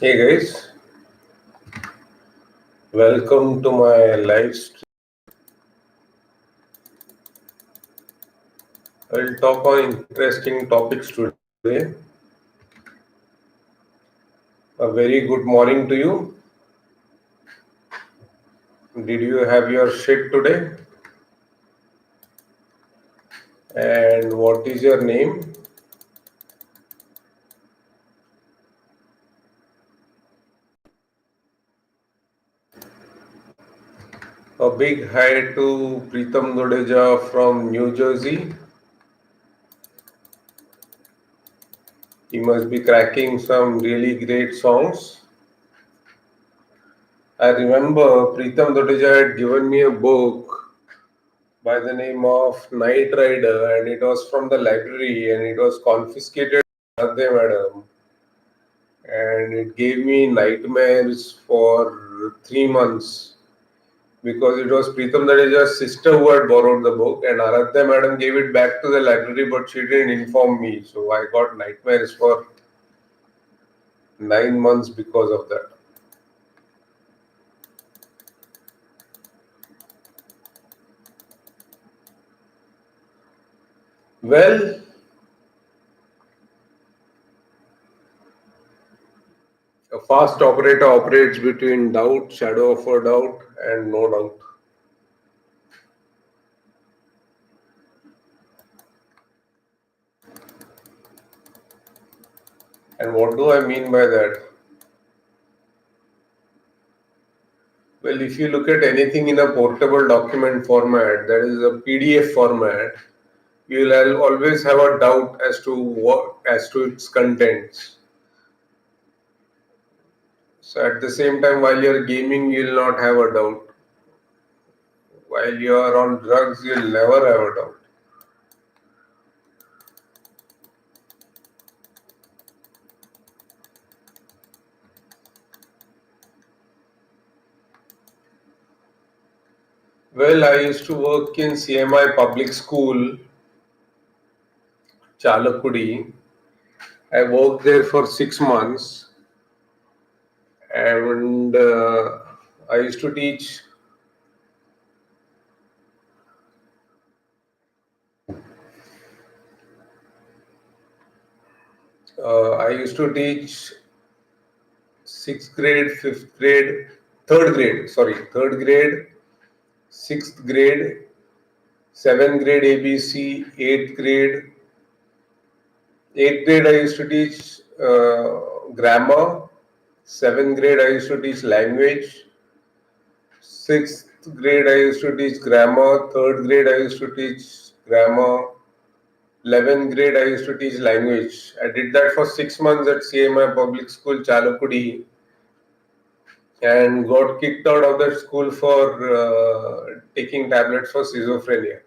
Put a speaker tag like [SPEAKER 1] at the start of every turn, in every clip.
[SPEAKER 1] Hey guys, welcome to my live stream. I'll talk on interesting topics today. A very good morning to you. Did you have your shit today? And what is your name? A big hi to Pritam Dodeja from New Jersey. He must be cracking some really great songs. I remember Pritam Dodeja had given me a book by the name of Night Rider, and it was from the library and it was confiscated by madam, and it gave me nightmares for 3 months because it was Pritam Dadeja's sister who had borrowed the book, and Aradhya madam gave it back to the library, but she didn't inform me, so I got nightmares for 9 months because of that. Well, a fast operator operates between doubt, shadow of a doubt, and no doubt. And what do I mean by that? Well, if you look at anything in a portable document format, that is a PDF format, you'll always have a doubt as to its contents. So at the same time, while you're gaming, you'll not have a doubt. While you're on drugs, you'll never have a doubt. Well, I used to work in CMI public school, Chalakudi. I worked there for 6 months, and I used to teach I used to teach sixth grade, fifth grade, third grade, sixth grade, seventh grade ABC, eighth grade I used to teach grammar, seventh grade I used to teach language, sixth grade I used to teach grammar, third grade I used to teach grammar, 11th grade I used to teach language. I did that for 6 months at CMI Public School, Chalakudi, and got kicked out of that school for taking tablets for schizophrenia.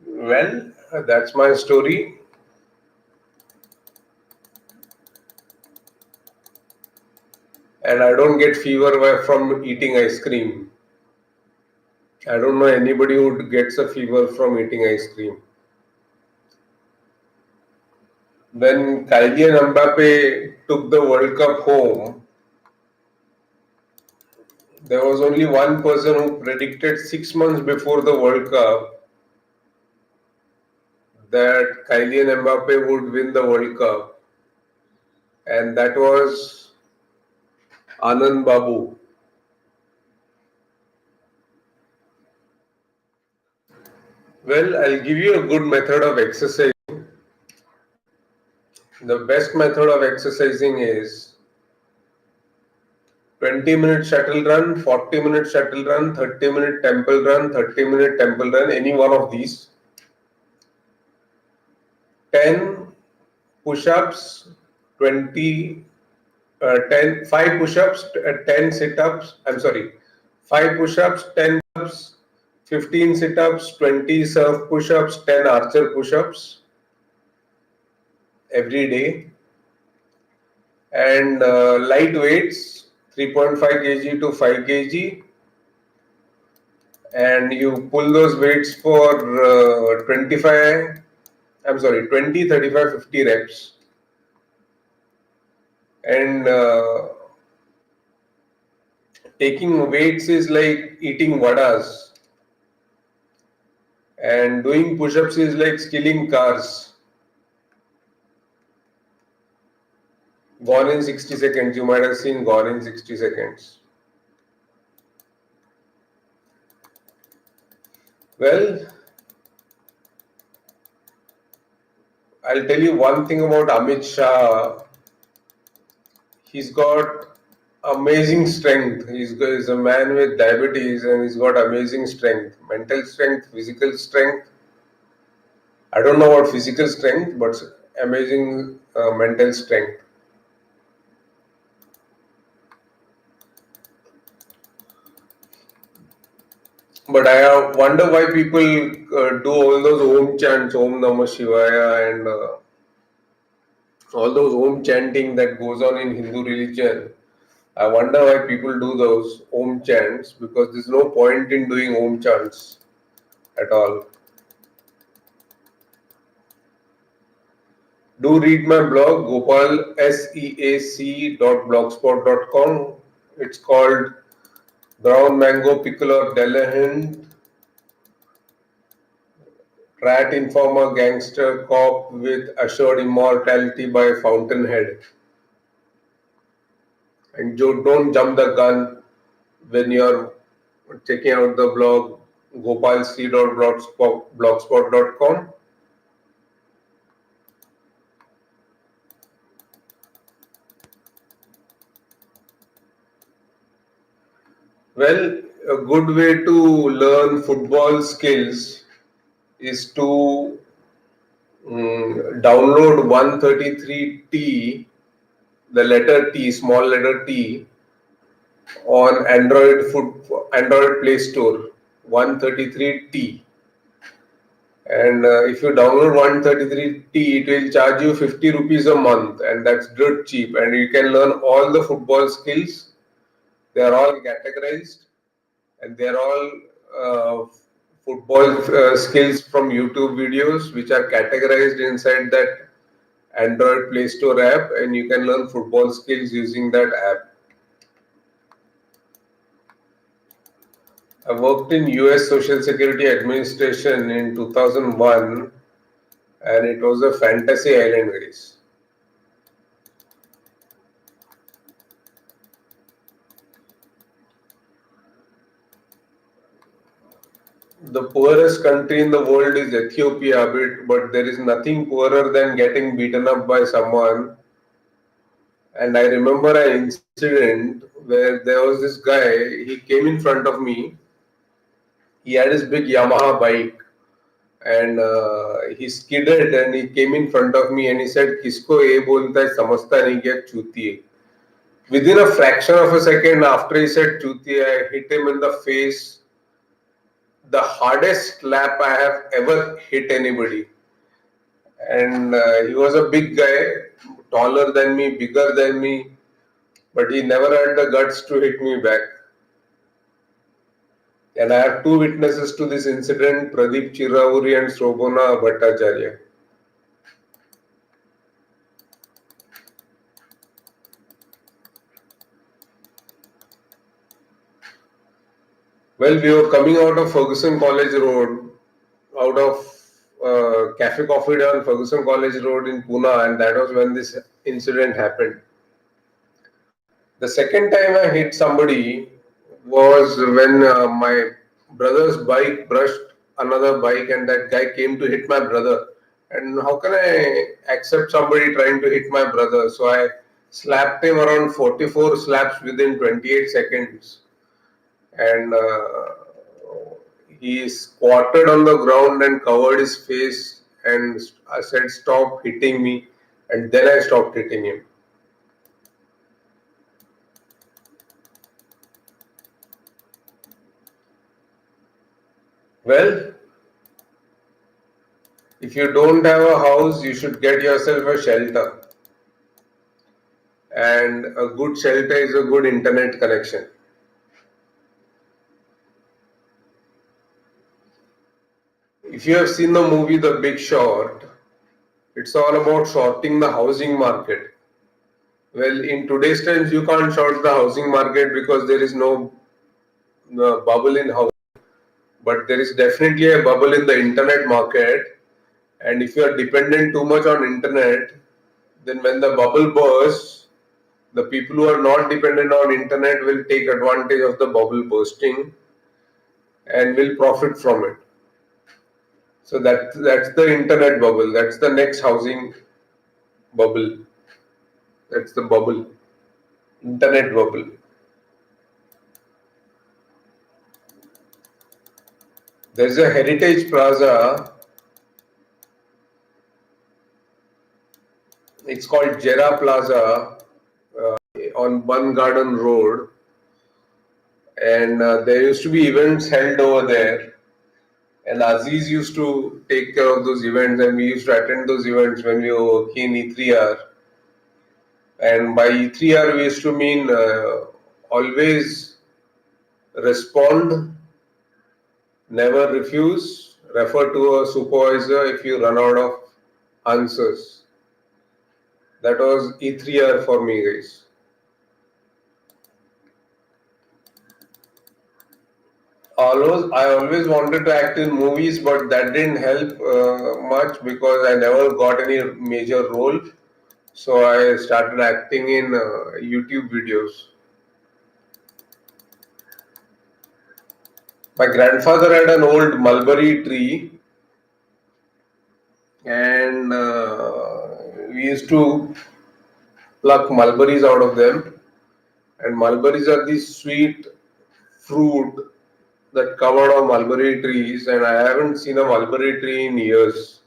[SPEAKER 1] Well, that's my story. And I don't get fever from eating ice cream. I don't know anybody who gets a fever from eating ice cream. When Kylian Mbappe took the World Cup home, there was only one person who predicted 6 months before the World Cup that Kylian Mbappe would win the World Cup, and that was Anand Babu. Well, I'll give you a good method of exercise. The best method of exercising is 20-minute shuttle run, 40-minute shuttle run, 30-minute temple run, 30-minute temple run, any one of these. 10 push-ups, 5 push-ups, 10 sit-ups, 5 push-ups, 10 push-ups, 15 sit-ups, 20 surf push-ups, 10 archer push-ups every day. And light weights, 3.5 kg to 5 kg, and you pull those weights for 20, 35, 50 reps. And taking weights is like eating vadas, and doing push-ups is like skilling cars. Gone in 60 seconds. You might have seen Gone in 60 seconds. Well, I'll tell you one thing about Amit Shah. He's got amazing strength. He's a man with diabetes and he's got amazing strength. Mental strength, physical strength. I don't know about physical strength, but amazing mental strength. But I wonder why people do all those Om chants, Om Namah Shivaya, and all those Om chanting that goes on in Hindu religion. I wonder why people do those Om chants, because there's no point in doing Om chants at all. Do read my blog, Gopal seac.blogspot.com. It's called Brown Mango Pickle or Delahan, Rat Informer Gangster Cop with Assured Immortality by Fountainhead. And don't jump the gun when you're checking out the blog, gopalc.blogspot.com. Well, a good way to learn football skills is to download 133T, the letter T, small letter T, on Android Play Store, 133T. And if you download 133T, it will charge you 50 rupees a month, and that's dirt cheap. And you can learn all the football skills. They are all categorized, and they are all football skills from YouTube videos, which are categorized inside that Android Play Store app, and you can learn football skills using that app. I worked in US Social Security Administration in 2001, and it was a fantasy island, guys. The poorest country in the world is Ethiopia, but there is nothing poorer than getting beaten up by someone. And I remember an incident where there was this guy, he came in front of me. He had his big Yamaha bike, and he skidded and he came in front of me and he said, Kisko ye bolta hai, samajhta nahi kya chuti hai. Within a fraction of a second after he said chuti, I hit him in the face. The hardest slap I have ever hit anybody. And he was a big guy, taller than me, bigger than me, but he never had the guts to hit me back. And I have two witnesses to this incident, Pradeep Chirauri and Shobhana Bhattacharya. Well, we were coming out of Ferguson College Road, out of Cafe Coffee Day on Ferguson College Road in Pune, and that was when this incident happened. The second time I hit somebody was when my brother's bike brushed another bike, and that guy came to hit my brother. And how can I accept somebody trying to hit my brother? So I slapped him around 44 slaps within 28 seconds. And he squatted on the ground and covered his face, and I said, "Stop hitting me." And then I stopped hitting him. Well, if you don't have a house, you should get yourself a shelter. And a good shelter is a good internet connection. If you have seen the movie The Big Short, it's all about shorting the housing market. Well, in today's times, you can't short the housing market because there is no bubble in housing. But there is definitely a bubble in the internet market. And if you are dependent too much on internet, then when the bubble bursts, the people who are not dependent on internet will take advantage of the bubble bursting and will profit from it. So that's the internet bubble. That's the next housing bubble. That's the bubble. Internet bubble. There's a Heritage Plaza. It's called Jera Plaza on Bun Garden Road. And there used to be events held over there. And Aziz used to take care of those events, and we used to attend those events when we were working in E3R. And by E3R, we used to mean always respond, never refuse, refer to a supervisor if you run out of answers. That was E3R for me, guys. I always wanted to act in movies, but that didn't help much because I never got any major role. So I started acting in YouTube videos. My grandfather had an old mulberry tree, and we used to pluck mulberries out of them. And mulberries are these sweet fruit that come out of mulberry trees, and I haven't seen a mulberry tree in years.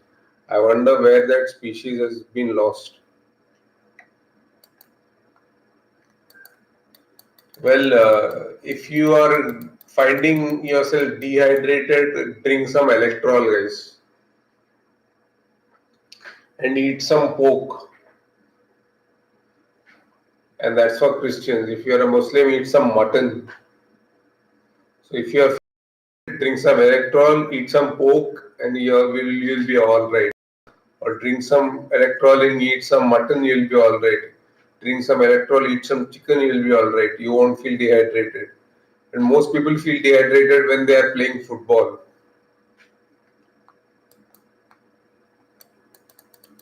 [SPEAKER 1] I wonder where that species has been lost. Well, if you are finding yourself dehydrated, drink some electrol, guys, and eat some pork. And that's for Christians. If you are a Muslim, eat some mutton. So if you are drink some electrol, eat some pork, and you'll be all right. Or drink some electrol and eat some mutton, you'll be all right. Drink some electrol, eat some chicken, you'll be all right. You won't feel dehydrated. And most people feel dehydrated when they are playing football.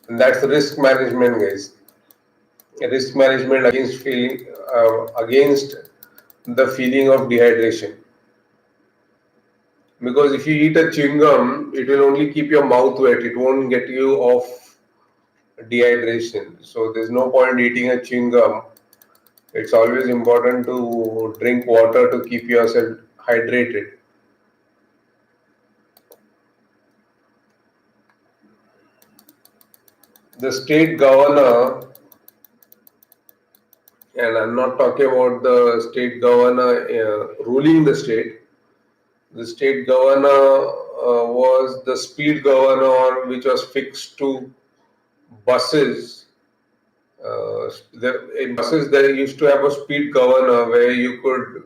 [SPEAKER 1] And that's risk management, guys. Risk management against the feeling of dehydration. Because if you eat a chewing gum, it will only keep your mouth wet. It won't get you off dehydration. So there's no point eating a chewing gum. It's always important to drink water to keep yourself hydrated. The state governor, and I'm not talking about the state governor ruling the state. The state governor was the speed governor, which was fixed to buses. In buses, there used to have a speed governor where you could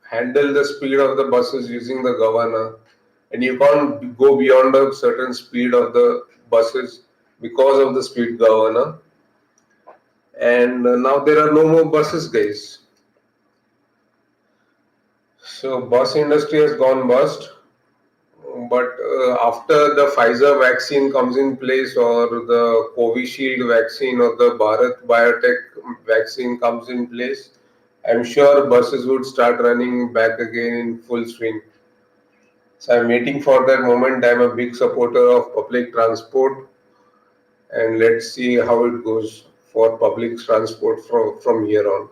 [SPEAKER 1] handle the speed of the buses using the governor, and you can't go beyond a certain speed of the buses because of the speed governor. And now there are no more buses, guys. So bus industry has gone bust. But after the Pfizer vaccine comes in place, or the Covishield vaccine, or the Bharat Biotech vaccine comes in place, I'm sure buses would start running back again in full swing. So I'm waiting for that moment. I'm a big supporter of public transport, and let's see how it goes for public transport from here on.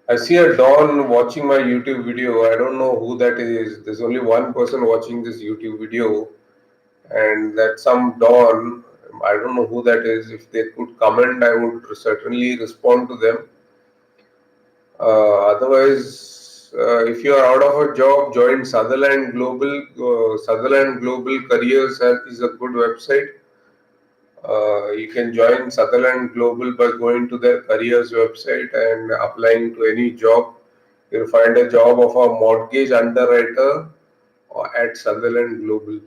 [SPEAKER 1] I see a Don watching my YouTube video. I don't know who that is. There's only one person watching this YouTube video, and that's some Don. I don't know who that is. If they could comment, I would certainly respond to them. Otherwise, if you are out of a job, join Sutherland Global. Sutherland Global Careers is a good website. You can join Sutherland Global by going to their careers website and applying to any job. You'll find a job of a mortgage underwriter at Sutherland Global.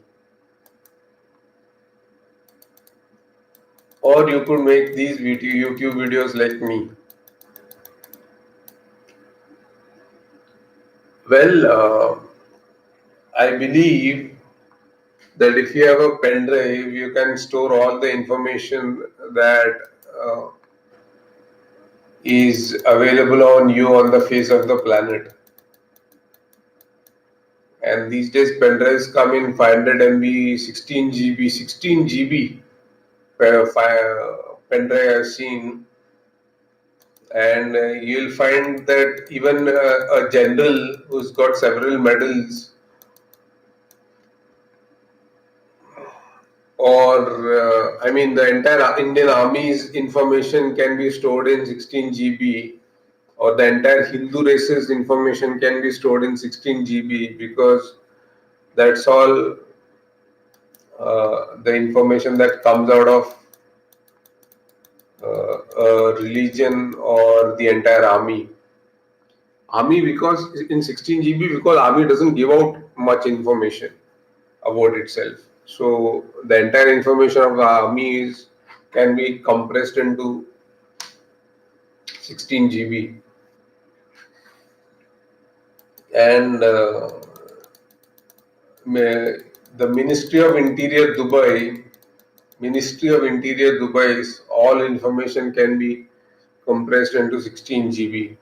[SPEAKER 1] or you could make these YouTube videos like me. Well, I believe that if you have a pen drive, you can store all the information that is available on you on the face of the planet. And these days, pen drives come in 500 MB, 16 GB, 16 GB pen drive I've seen. And you'll find that even a general who's got several medals, or I mean, the entire Indian Army's information can be stored in 16 GB, or the entire Hindu race's information can be stored in 16 GB, because that's all the information that comes out of a religion or the entire army. Army, because in 16 GB, because army doesn't give out much information about itself. So the entire information of the army can be compressed into 16 GB. And the Ministry of Interior Dubai's all information can be compressed into 16 GB.